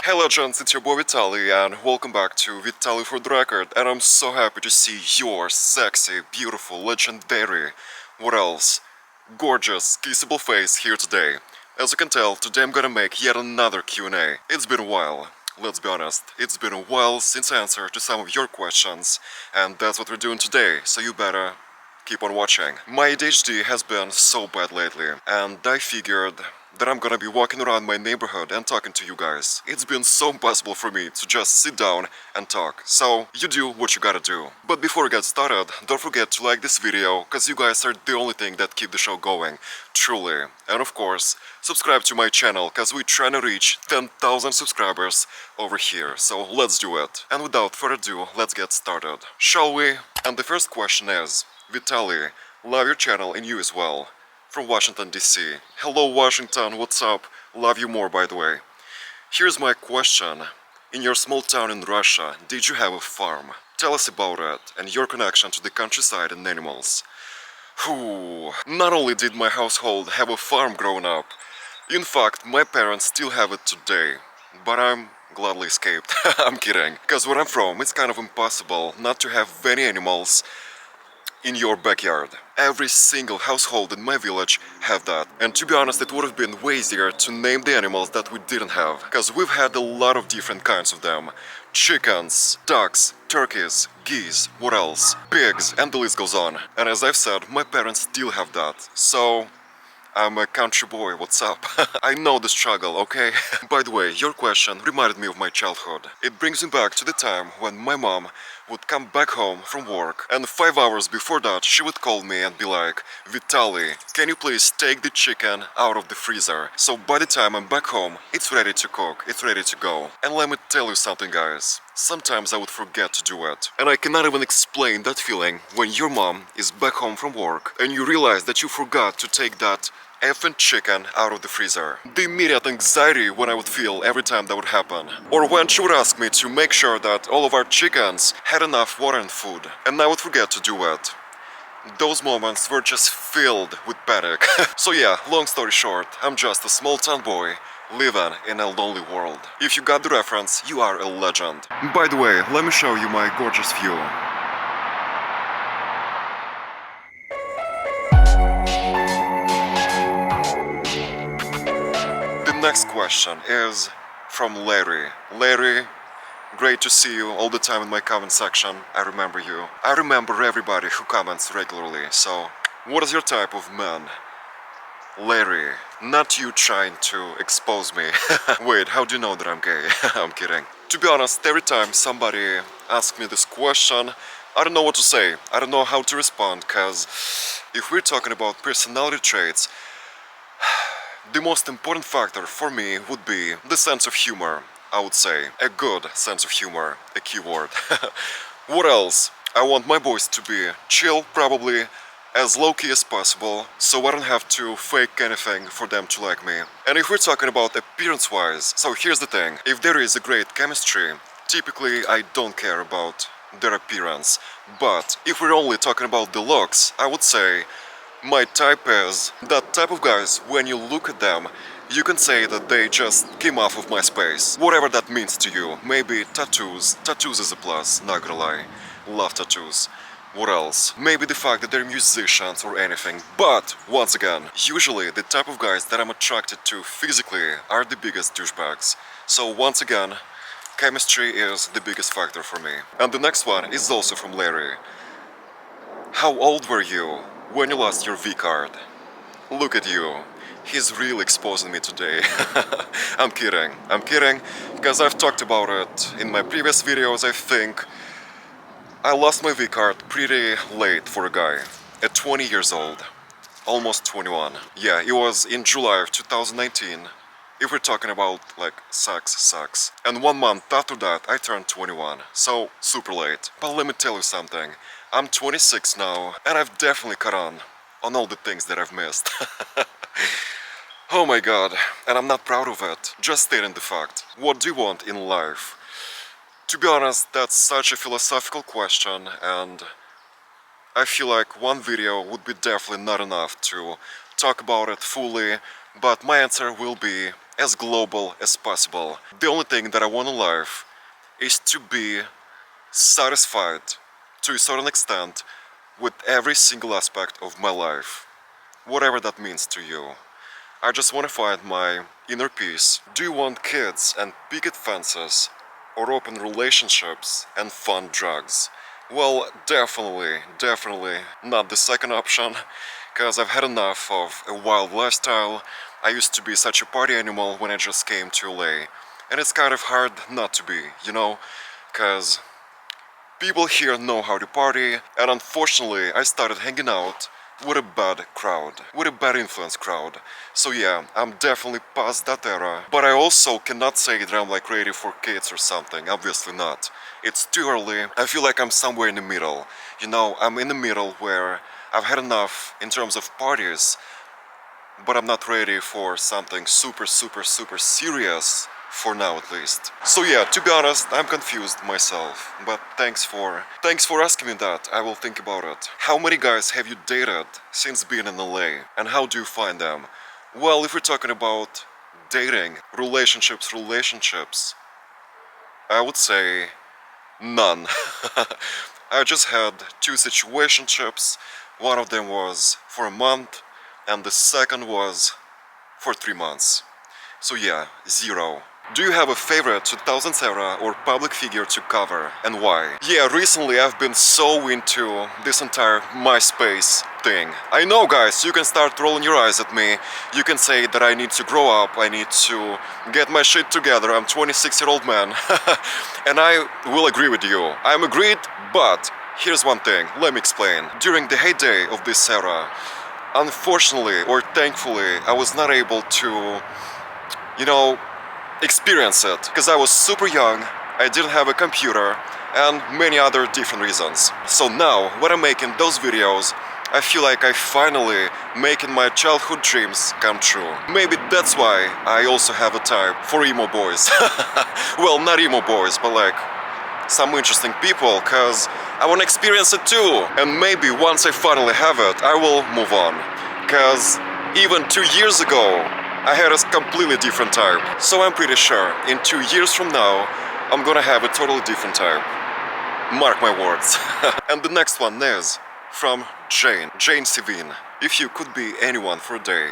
Hey legends, it's your boy Vitaly and welcome back to Vitaly for the Record, and I'm so happy to see your sexy, beautiful, legendary, what else, gorgeous, kissable face here today. As you can tell, today I'm gonna make yet another Q&A. It's been a while, let's be honest, it's been a while since I answered to some of your questions, and that's what we're doing today, so you better keep on watching. My ADHD has been so bad lately, and I figured that I'm gonna be walking around my neighborhood and talking to you guys. It's been so impossible for me to just sit down and talk, so you do what you gotta do. But before we get started, don't forget to like this video, cause you guys are the only thing that keep the show going, truly. And of course, subscribe to my channel, cause we're trying to reach 10,000 subscribers over here, so let's do it. And without further ado, let's get started. Shall we? And the first question is, Vitaly, love your channel and you as well. From Washington DC. Hello Washington, what's up? Love you more, by the way. Here's my question. In your small town in Russia, did you have a farm? Tell us about it and your connection to the countryside and animals. Whew. Not only did my household have a farm growing up, in fact, my parents still have it today. But I'm gladly escaped. I'm kidding. Because where I'm from, it's kind of impossible not to have any animals in your backyard. Every single household in my village have that. And to be honest, it would have been way easier to name the animals that we didn't have. Because we've had a lot of different kinds of them. Chickens, ducks, turkeys, geese, what else? Pigs, and the list goes on. And as I've said, my parents still have that. So I'm a country boy, what's up? I know the struggle, okay? By the way, your question reminded me of my childhood. It brings me back to the time when my mom would come back home from work, and 5 hours before that she would call me and be like, Vitaly, can you please take the chicken out of the freezer? So by the time I'm back home, it's ready to cook, it's ready to go. And let me tell you something, guys. Sometimes I would forget to do it. And I cannot even explain that feeling when your mom is back home from work and you realize that you forgot to take that effing chicken out of the freezer. The immediate anxiety when I would feel every time that would happen. Or when she would ask me to make sure that all of our chickens had enough water and food, and I would forget to do it. Those moments were just filled with panic. So yeah, long story short, I'm just a small town boy living in a lonely world. If you got the reference, you are a legend. By the way, let me show you my gorgeous view. The next question is from Larry. Larry, great to see you all the time in my comment section. I remember you. I remember everybody who comments regularly, so what is your type of man? Larry, not you trying to expose me. Wait, how do you know that I'm gay? I'm kidding. To be honest, every time somebody asks me this question, I don't know what to say. I don't know how to respond, cause if we're talking about personality traits, the most important factor for me would be the sense of humor, I would say. A good sense of humor, a keyword. What else? I want my boys to be chill, probably, as low-key as possible, so I don't have to fake anything for them to like me. And if we're talking about appearance-wise, so here's the thing. If there is a great chemistry, typically I don't care about their appearance. But if we're only talking about the looks, I would say my type is that type of guys, when you look at them, you can say that they just came off of MySpace. Whatever that means to you. Maybe tattoos. Tattoos is a plus, not gonna lie. Love tattoos. What else? Maybe the fact that they're musicians or anything. But, once again, usually the type of guys that I'm attracted to physically are the biggest douchebags. So once again, chemistry is the biggest factor for me. And the next one is also from Larry. How old were you when you lost your V-card? Look at you. He's really exposing me today. I'm kidding, because I've talked about it in my previous videos, I think. I lost my V-card pretty late for a guy, at 20 years old, almost 21. Yeah, it was in July of 2019, if we're talking about, like, sex. And 1 month after that, I turned 21, so super late. But let me tell you something, I'm 26 now, and I've definitely caught on all the things that I've missed. Oh my god, and I'm not proud of it, just stating the fact. What do you want in life? To be honest, that's such a philosophical question, and I feel like one video would be definitely not enough to talk about it fully, but my answer will be as global as possible. The only thing that I want in life is to be satisfied to a certain extent with every single aspect of my life, whatever that means to you. I just want to find my inner peace. Do you want kids and picket fences, or open relationships and fun drugs? Well, definitely not the second option, because I've had enough of a wild lifestyle. I used to be such a party animal when I just came to LA, and it's kind of hard not to be, because people here know how to party, and unfortunately I started hanging out with a bad crowd, with a bad influence crowd. So yeah, I'm definitely past that era, but I also cannot say that I'm like ready for kids or something, obviously not. It's too early. I feel like I'm somewhere in the middle. I'm in the middle where I've had enough in terms of parties, but I'm not ready for something super serious for now at least. So yeah, to be honest, I'm confused myself, but thanks for asking me that. I will think about it. How many guys have you dated since being in LA, and how do you find them? Well, if we're talking about dating, relationships, I would say none. I just had two situationships. One of them was for a month, and the second was for 3 months. So yeah, zero. Do you have a favorite 2000s era or public figure to cover, and why? Yeah, recently I've been so into this entire MySpace thing. I know, guys, you can start rolling your eyes at me. You can say that I need to grow up, I need to get my shit together, I'm 26-year-old man. And I will agree with you. I'm agreed, but here's one thing, let me explain. During the heyday of this era, unfortunately or thankfully, I was not able to experience it because I was super young, I didn't have a computer, and many other different reasons. So now, when I'm making those videos, I feel like I finally making my childhood dreams come true. Maybe that's why I also have a type for emo boys. Well, not emo boys, but like some interesting people, cause I wanna experience it too. And maybe once I finally have it, I will move on. Cause even 2 years ago, I had a completely different type. So I'm pretty sure in 2 years from now, I'm gonna have a totally different type. Mark my words. And the next one is from Jane Sivin. If you could be anyone for a day,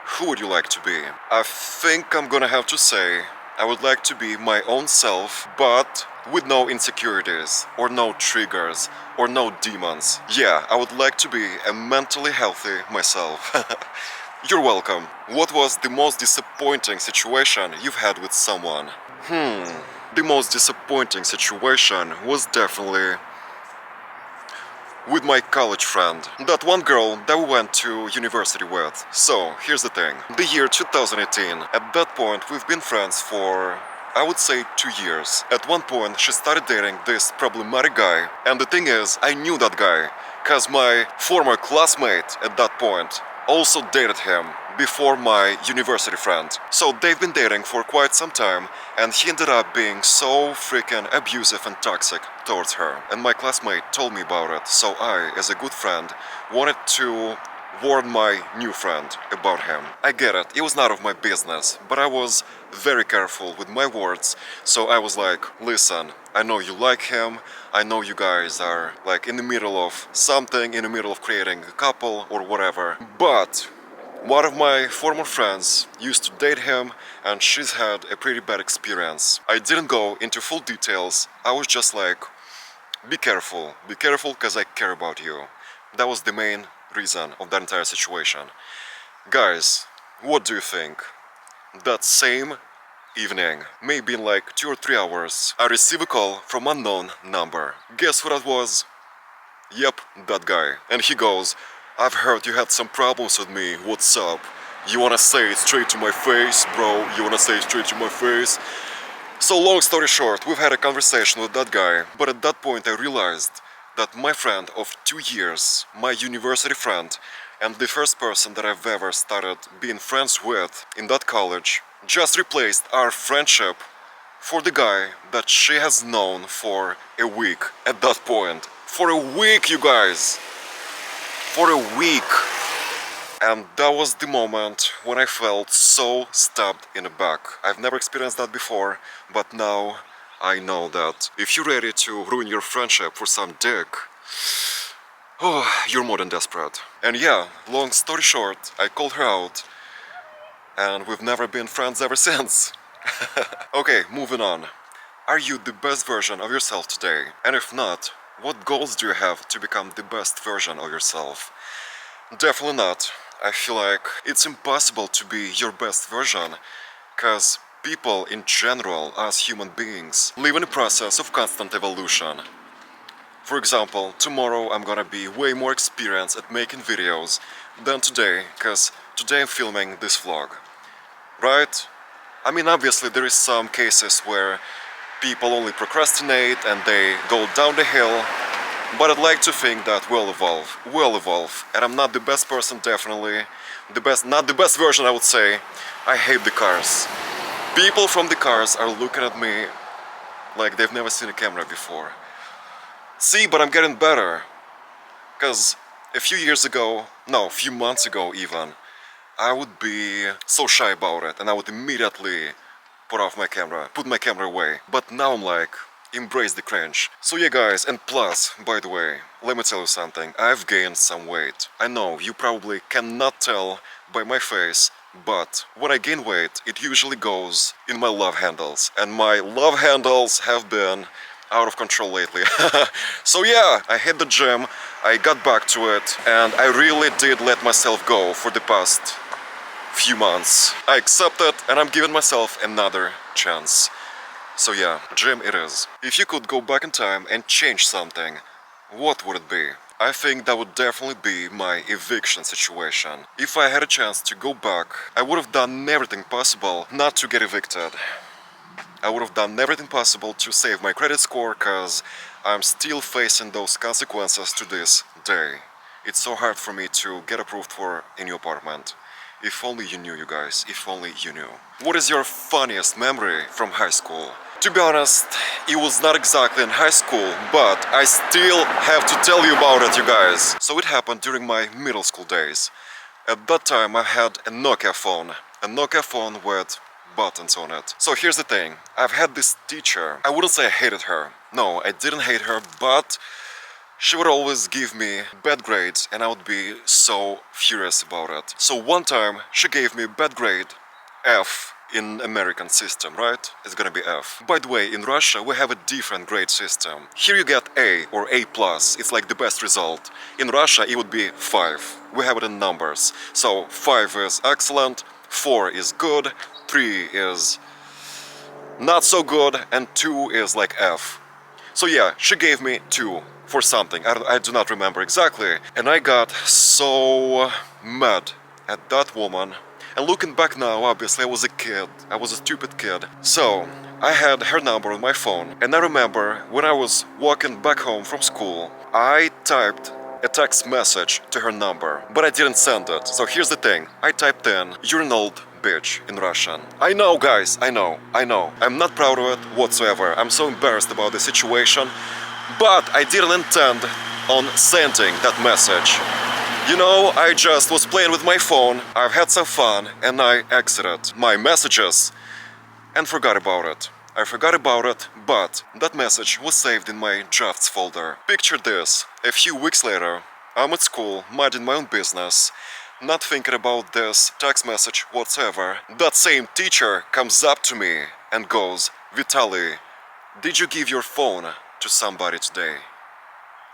who would you like to be? I think I'm gonna have to say I would like to be my own self, but with no insecurities, or no triggers, or no demons. Yeah, I would like to be a mentally healthy myself. You're welcome. What was the most disappointing situation you've had with someone? The most disappointing situation was definitely with my college friend, that one girl that we went to university with. So, here's the thing. The year 2018, at that point we've been friends for, I would say, 2 years. At one point she started dating this problematic guy, and the thing is, I knew that guy, cause my former classmate at that point also dated him before my university friend. So they've been dating for quite some time, and he ended up being so freaking abusive and toxic towards her. And my classmate told me about it, so I, as a good friend, wanted to warn my new friend about him. I get it, it was none of my business, but I was very careful with my words, so I was like, listen, I know you like him, I know you guys are like in the middle of something, in the middle of creating a couple or whatever, but one of my former friends used to date him, and she's had a pretty bad experience. I didn't go into full details, I was just like, be careful because I care about you. That was the main reason of that entire situation. Guys, what do you think? That same evening, maybe in like 2 or 3 hours, I receive a call from unknown number. Guess who that was? Yep, that guy. And he goes, I've heard you had some problems with me, what's up? You wanna say it straight to my face, bro? You wanna say it straight to my face? So long story short, we've had a conversation with that guy, but at that point I realized that my friend of 2 years, my university friend, and the first person that I've ever started being friends with in that college, just replaced our friendship for the guy that she has known for a week at that point. For a week, you guys! For a week! And that was the moment when I felt so stabbed in the back. I've never experienced that before, but now I know that if you're ready to ruin your friendship for some dick, oh, you're more than desperate. And yeah, long story short, I called her out, and we've never been friends ever since. Okay, moving on. Are you the best version of yourself today? And if not, what goals do you have to become the best version of yourself? Definitely not. I feel like it's impossible to be your best version, because people in general, as human beings, live in a process of constant evolution. For example, tomorrow I'm gonna be way more experienced at making videos than today, because today I'm filming this vlog. Right? I mean, obviously there is some cases where people only procrastinate and they go down the hill, but I'd like to think that we'll evolve, and I'm not the best person, definitely. Not the best version, I would say. I hate the cars. People from the cars are looking at me like they've never seen a camera before. See, but I'm getting better. Because a few months ago even, I would be so shy about it and I would immediately put my camera away. But now I'm like, embrace the cringe. So yeah guys, and plus, by the way, let me tell you something, I've gained some weight. I know, you probably cannot tell by my face, but when I gain weight, it usually goes in my love handles. And my love handles have been out of control lately. So yeah, I hit the gym, I got back to it, and I really did let myself go for the past few months. I accept it, and I'm giving myself another chance. So yeah, gym it is. If you could go back in time and change something, what would it be? I think that would definitely be my eviction situation. If I had a chance to go back, I would have done everything possible not to get evicted. I would have done everything possible to save my credit score, cause I'm still facing those consequences to this day. It's so hard for me to get approved for a new apartment. If only you knew, you guys, if only you knew. What is your funniest memory from high school? To be honest, it was not exactly in high school, but I still have to tell you about it, you guys. So it happened during my middle school days. At that time I had a Nokia phone with buttons on it. So here's the thing, I've had this teacher. I wouldn't say I hated her. No, I didn't hate her, but she would always give me bad grades and I would be so furious about it. So one time she gave me bad grade, F in American system, right? It's gonna be F. By the way, in Russia we have a different grade system. Here you get A or A+, it's like the best result. In Russia it would be 5. We have it in numbers. So 5 is excellent, 4 is good, 3 is not so good, and 2 is like F. So yeah, she gave me 2 for something, I do not remember exactly. And I got so mad at that woman. And looking back now, obviously I was a kid, I was a stupid kid. So I had her number on my phone, and I remember when I was walking back home from school, I typed a text message to her number, but I didn't send it. So here's the thing, I typed in, "You're an old bitch" in Russian. I know guys, I know. I'm not proud of it whatsoever. I'm so embarrassed about the situation, but I didn't intend on sending that message. You know, I just was playing with my phone, I've had some fun, and I exited my messages and forgot about it. I forgot about it, but that message was saved in my drafts folder. Picture this, a few weeks later, I'm at school, minding my own business, not thinking about this text message whatsoever. That same teacher comes up to me and goes, "Vitaly, did you give your phone to somebody today?"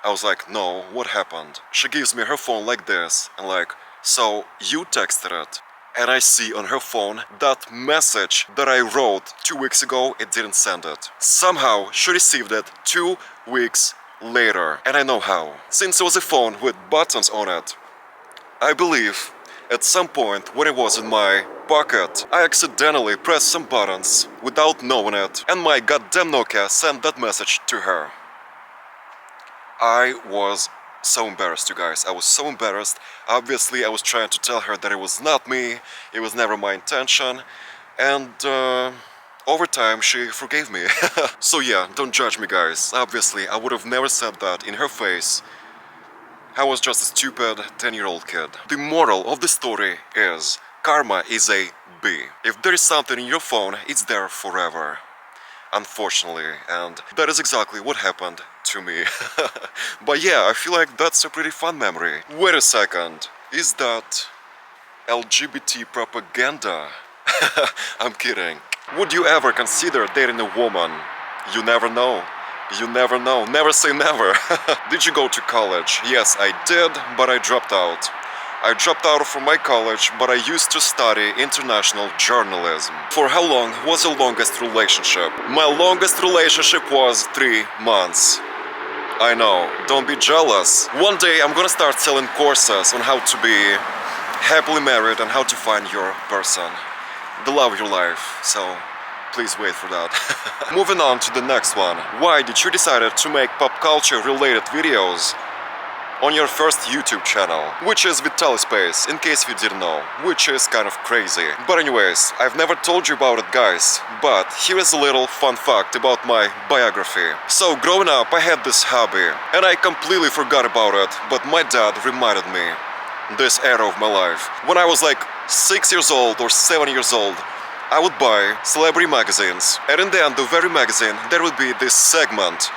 I was like, "No, what happened?" She gives me her phone like this, and like, "So you texted it?" And I see on her phone that message that I wrote 2 weeks ago, it didn't send it. Somehow she received it 2 weeks later, and I know how. Since it was a phone with buttons on it, I believe at some point when it was in my pocket, I accidentally pressed some buttons without knowing it, and my goddamn Nokia sent that message to her. I was so embarrassed, you guys. I was so embarrassed. Obviously, I was trying to tell her that it was not me, it was never my intention, and over time she forgave me. So yeah, don't judge me, guys. Obviously, I would have never said that in her face. I was just a stupid 10-year-old kid. The moral of the story is karma is a B. If there is something in your phone, it's there forever. Unfortunately, and that is exactly what happened to me. But yeah, I feel like that's a pretty fun memory. Wait a second, is that LGBT propaganda? I'm kidding. Would you ever consider dating a woman? You never know. You never know. Never say never. Did you go to college? Yes, I did, but I dropped out. I dropped out from my college, but I used to study international journalism. For how long was your longest relationship? My longest relationship was 3 months. I know, don't be jealous. One day I'm gonna start selling courses on how to be happily married and how to find your person, the love of your life, so please wait for that. Moving on to the next one. Why did you decide to make pop culture related videos on your first YouTube channel, which is Vitaly Space, in case you didn't know, which is kind of crazy. But anyways, I've never told you about it, guys, but here is a little fun fact about my biography. So growing up, I had this hobby, and I completely forgot about it, but my dad reminded me this era of my life. When I was like 6 years old or 7 years old, I would buy celebrity magazines, and in the end of every magazine there would be this segment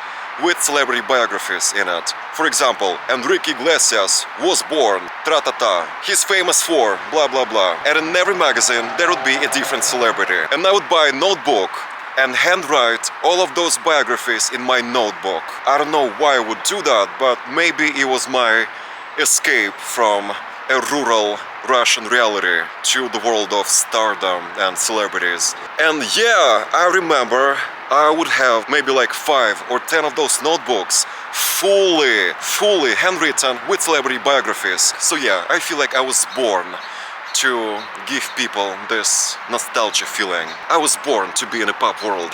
with celebrity biographies in it. For example, Enrique Iglesias was born, tra-ta-ta, he's famous for, blah blah blah. And in every magazine there would be a different celebrity. And I would buy a notebook and handwrite all of those biographies in my notebook. I don't know why I would do that, but maybe it was my escape from a rural Russian reality to the world of stardom and celebrities. And yeah, I remember I would have maybe like 5 or 10 of those notebooks fully handwritten with celebrity biographies. So yeah, I feel like I was born to give people this nostalgia feeling. I was born to be in a pop world.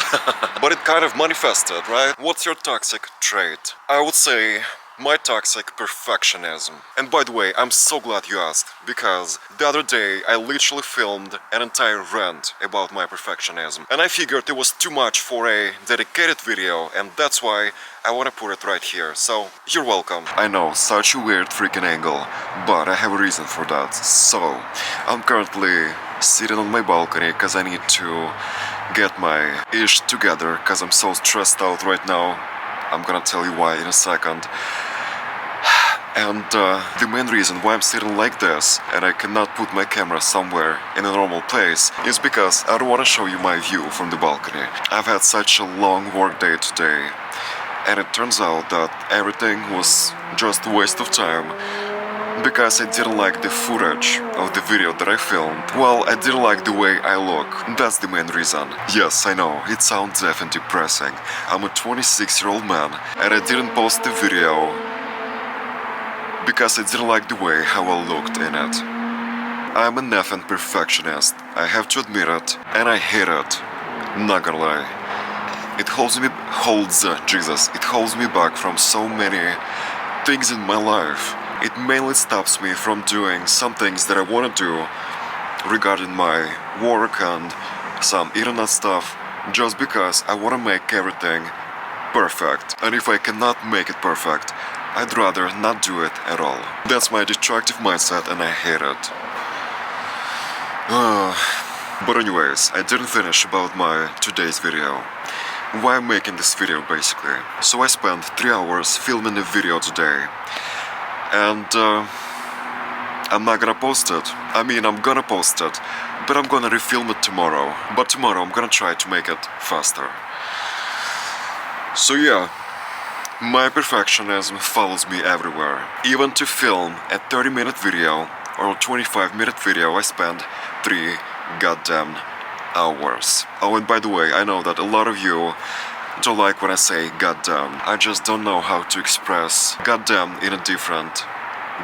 But it kind of manifested, right? What's your toxic trait? I would say my toxic perfectionism. And by the way, I'm so glad you asked, because the other day I literally filmed an entire rant about my perfectionism. And I figured it was too much for a dedicated video, and that's why I want to put it right here. So, you're welcome. I know, such a weird freaking angle, but I have a reason for that. So, I'm currently sitting on my balcony because I need to get my ish together because I'm so stressed out right now. I'm gonna tell you why in a second. And the main reason why I'm sitting like this and I cannot put my camera somewhere in a normal place is because I don't want to show you my view from the balcony. I've had such a long work day today, and it turns out that everything was just a waste of time because I didn't like the footage of the video that I filmed. Well, I didn't like the way I look. That's the main reason. Yes, I know, it sounds deaf and depressing. I'm a 26-year-old man and I didn't post the video because I didn't like the way how I looked in it. I'm an effing perfectionist, I have to admit it, and I hate it. Not gonna lie. It holds me back from so many things in my life. It mainly stops me from doing some things that I want to do regarding my work and some internet stuff, just because I want to make everything perfect. And if I cannot make it perfect, I'd rather not do it at all. That's my destructive mindset and I hate it. But anyways, I didn't finish about my today's video. Why I'm making this video basically. So I spent 3 hours filming a video today. And I'm not gonna post it. I mean, I'm gonna post it, but I'm gonna refilm it tomorrow. But tomorrow I'm gonna try to make it faster. So yeah, my perfectionism follows me everywhere. Even to film a 30-minute video or a 25-minute video, I spend 3 goddamn hours. Oh, and by the way, I know that a lot of you don't like when I say goddamn. I just don't know how to express goddamn in a different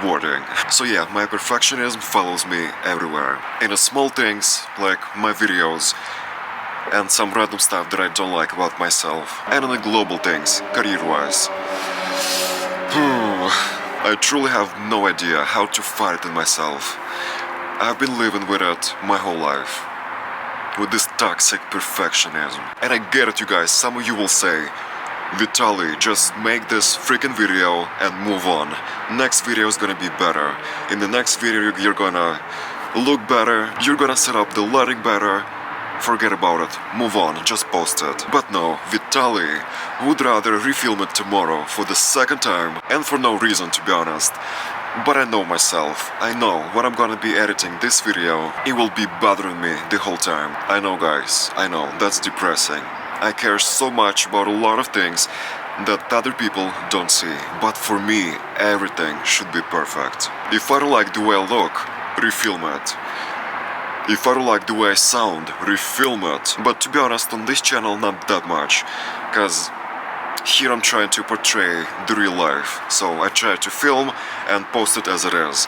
wording. So yeah, my perfectionism follows me everywhere. In the small things, like my videos, and some random stuff that I don't like about myself. And in the global things, career-wise. I truly have no idea how to fight it in myself. I've been living with it my whole life. With this toxic perfectionism. And I get it, you guys, some of you will say, Vitaly, just make this freaking video and move on. Next video is gonna be better. In the next video you're gonna look better, you're gonna set up the lighting better. Forget about it, move on, just post it. But no, Vitaly would rather refilm it tomorrow for the second time, and for no reason, to be honest. But I know myself, I know when I'm gonna be editing this video, it will be bothering me the whole time. I know guys, I know, that's depressing. I care so much about a lot of things that other people don't see. But for me, everything should be perfect. If I don't like the way I look, refilm it. If I don't like the way I sound, refilm it. But to be honest, on this channel not that much, cause here I'm trying to portray the real life. So I try to film and post it as it is.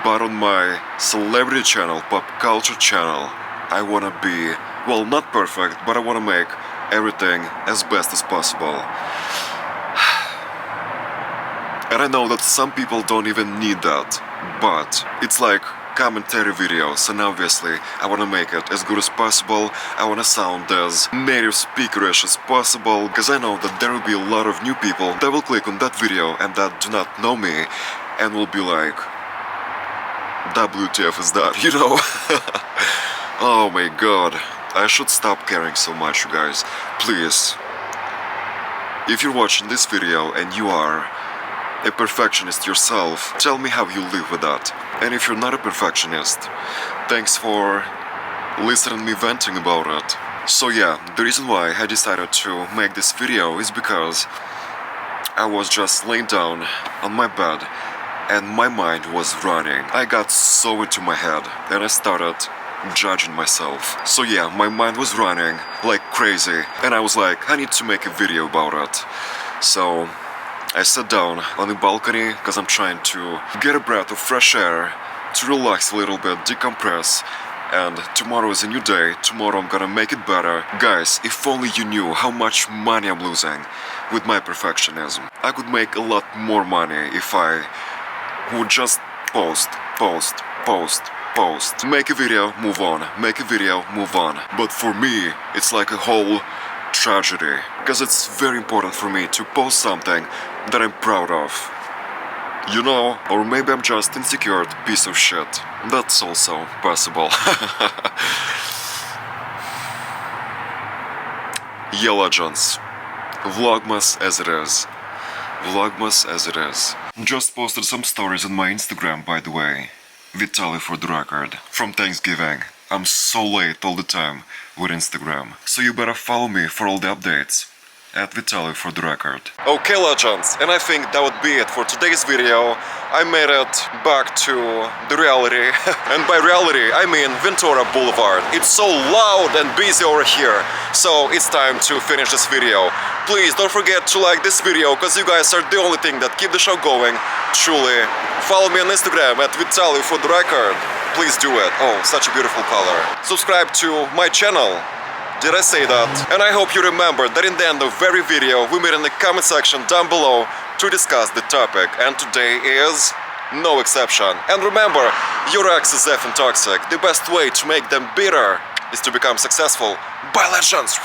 But on my celebrity channel, pop culture channel, I wanna be, well, not perfect, but I wanna make everything as best as possible. And I know that some people don't even need that, but it's like commentary videos, and obviously I wanna make it as good as possible. I wanna sound as native speakerish as possible, because I know that there will be a lot of new people that will click on that video and that do not know me and will be like, WTF is that, you know? Oh my god, I should stop caring so much, you guys. Please, if you're watching this video and you are a perfectionist yourself, tell me how you live with that. And if you're not a perfectionist, thanks for listening to me venting about it. So yeah, the reason why I decided to make this video is because I was just laying down on my bed and my mind was running. I got so into my head and I started judging myself. So yeah, my mind was running like crazy and I was like, I need to make a video about it. So I sat down on the balcony because I'm trying to get a breath of fresh air, to relax a little bit, decompress, and tomorrow is a new day, tomorrow I'm gonna make it better. Guys, if only you knew how much money I'm losing with my perfectionism. I could make a lot more money if I would just post. Make a video, move on, make a video, move on. But for me, it's like a whole tragedy, because it's very important for me to post something that I'm proud of. You know, or maybe I'm just insecure piece of shit. That's also possible. Yeah, legends. Vlogmas as it is. Vlogmas as it is. Just posted some stories on my Instagram, by the way. Vitaly for the record. From Thanksgiving. I'm so late all the time with Instagram. So you better follow me for all the updates. At Vitaly for the record. Okay, legends, and I think that would be it for today's video. I made it back to the reality. And by reality, I mean Ventura Boulevard. It's so loud and busy over here. So it's time to finish this video. Please don't forget to like this video, because you guys are the only thing that keep the show going. Truly. Follow me on Instagram at Vitaly for the record. Please do it. Oh, such a beautiful color. Subscribe to my channel. Did I say that? And I hope you remember that in the end of every video we meet in the comment section down below to discuss the topic, and today is no exception. And remember, your ex is effing toxic. The best way to make them bitter is to become successful. Bye, legends!